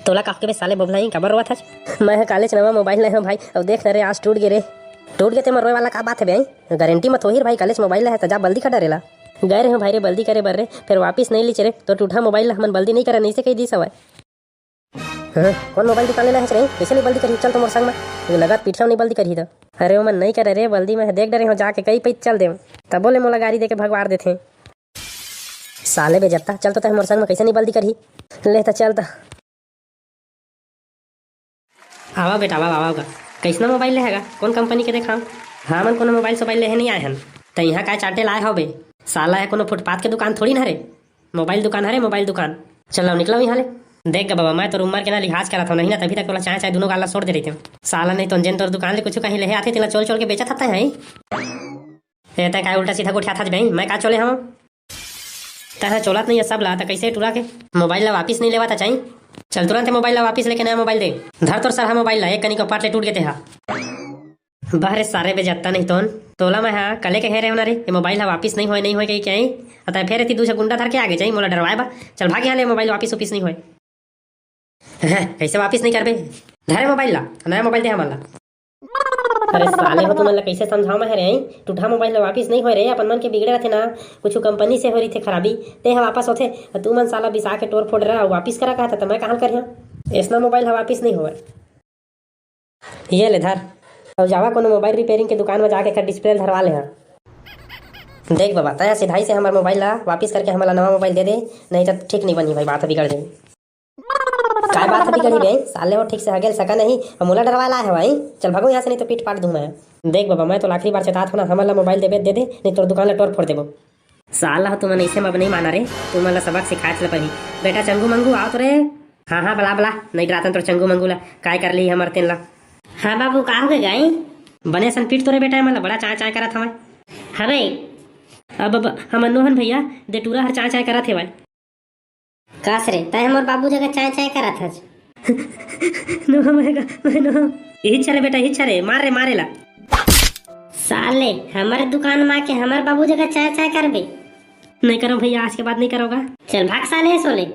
तोला काफ के बे साले बबलाई काबर रोवा था? मैं कॉलेज नवा मोबाइल ले हूं भाई, अब देख रे आज टूट गे रे। टूट गए ते मर रोए वाला का बात है भाई? गारंटी मत होही भाई, कॉलेज मोबाइल है तो जा बल्दी का डरेला। गए रहे भाई रे बल्दी करे बर रे, फिर वापिस नहीं ली चले तो टूटा मोबाइल हमन बल्दी नहीं करे नहीं से कही दी सवाय। कौन मोबाइल दुकान ले है रे? कैसे नहीं बल्दी करी? चल तो मोर संग में लगा पीछा नहीं बल्दी करी तो। अरे मन नहीं करे रे बल्दी में देख डरे हो जाके कई पैच चल दे तब बोले मोला गाड़ी दे के भगवार देथे। साले बेजत्ता चल तो मोर संग में कैसे नहीं बल्दी करी? ले तो चल तो आवा बेटा आवा कैसना मोबाइल लेगा? कौन कंपनी के देखा? हाँ मन कोनो मोबाइल सोबाइल ले नहीं आए हन तो यहाँ का चाटे लाए हो बे? साला है कोनो फुटपाथ के दुकान थोड़ी ना रे, मोबाइल दुकान है रे, मोबाइल दुकान। चलो निकलो यहाँ ले। देख बाबा मैं तो उम्र के ना लिहाज करा था नहीं ना तभी तक बोला चाय दोनों गाला छोड़ दे रही थी। साला नहीं तो जेन तोर दुकान ले कुछ कहीं ले आते तेला चोल चोल के बेचा था है ये का उल्टा सीधा उठा था भाई मैं का चले हम तह चोलत नहीं है सब ला तो कैसे टूरा के मोबाइल ला वापिस नहीं लेवा था चाहिए। चल तुरंत मोबाइल ला वापिस लेके नया मोबाइल दे धर तोर सारा मोबाइल ला एक कनी को पार्ट ले टूट गए थे। हाँ बाहर सारे बेजत्ता नहीं तोला मैं हाँ कले के रहे रे ये मोबाइल ला वापिस नहीं हो कहीं क्या अतः फिर दूसरा गुंडा धर के आगे चाहिए मोला डरवाए बा। चल भाग यहाँ ले मोबाइल वापिस नहीं हो कैसे वापिस नहीं करबे? धरे मोबाइल ला नया मोबाइल दे हमारा। अरे साले हो तुमन ला कैसे समझाओ मैं रे? टूटा मोबाइल ला वापिस नहीं हो रे, अपन मन के बिगड़े रहते ना कुछ कंपनी से हो रही थे खराबी ते वापस होते तू मन साला बिसा के टोर फोड़ रहा वापिस करा कहा था मैं कहाँ कर ऐसा मोबाइल वापिस नहीं हो। ये ले धर और जावा कोनो मोबाइल रिपेयरिंग के दुकान में जाके डिस्प्ले धरवा ले। देख बाबा तया सीधाई से हमारा मोबाइल ला वापिस करके हमारा नवा मोबाइल दे दे नहीं तो ठीक नहीं बनी भाई, बात बिगड़ जाएगी। काय बात बिगड़ी भाई? साले हो ठीक से हगेल सका नहीं और मोला डरवा ला है भाई। चल भागो यहाँ से नहीं तो पीट पाट दूं मैं। देख बाबा मैं तो आखिरी बार चेतात हूँ ना हमारा मोबाइल दे दे नहीं तो दुकान ला टोर फोड़ देबो। साला हो तुमने ऐसे अब नहीं माना रे, तुमला सबक सिखाए चल पही बेटा चंगू मंगू आओ तो रे। हाँ बला नहीं डरातन तो चंगू मंगू ला काय कर ली हमर तेन ला। हाँ बाबू का हो गए बने सन पीट तोरे बेटा मतलब बड़ा चाय करा था मैं। हाँ भाई अब हम मनोहन भैया देटूरा हर चाय करा थे भाई। कास रे तय हमर बाबू जगह चाय करा था नो यही छरे बेटा यही छरे मारे ला साले हमारे दुकान में आके हमारे बाबू जगह चाय करबे नहीं करो भैया आज के बाद नहीं करोगा। चल भाग साले सोले।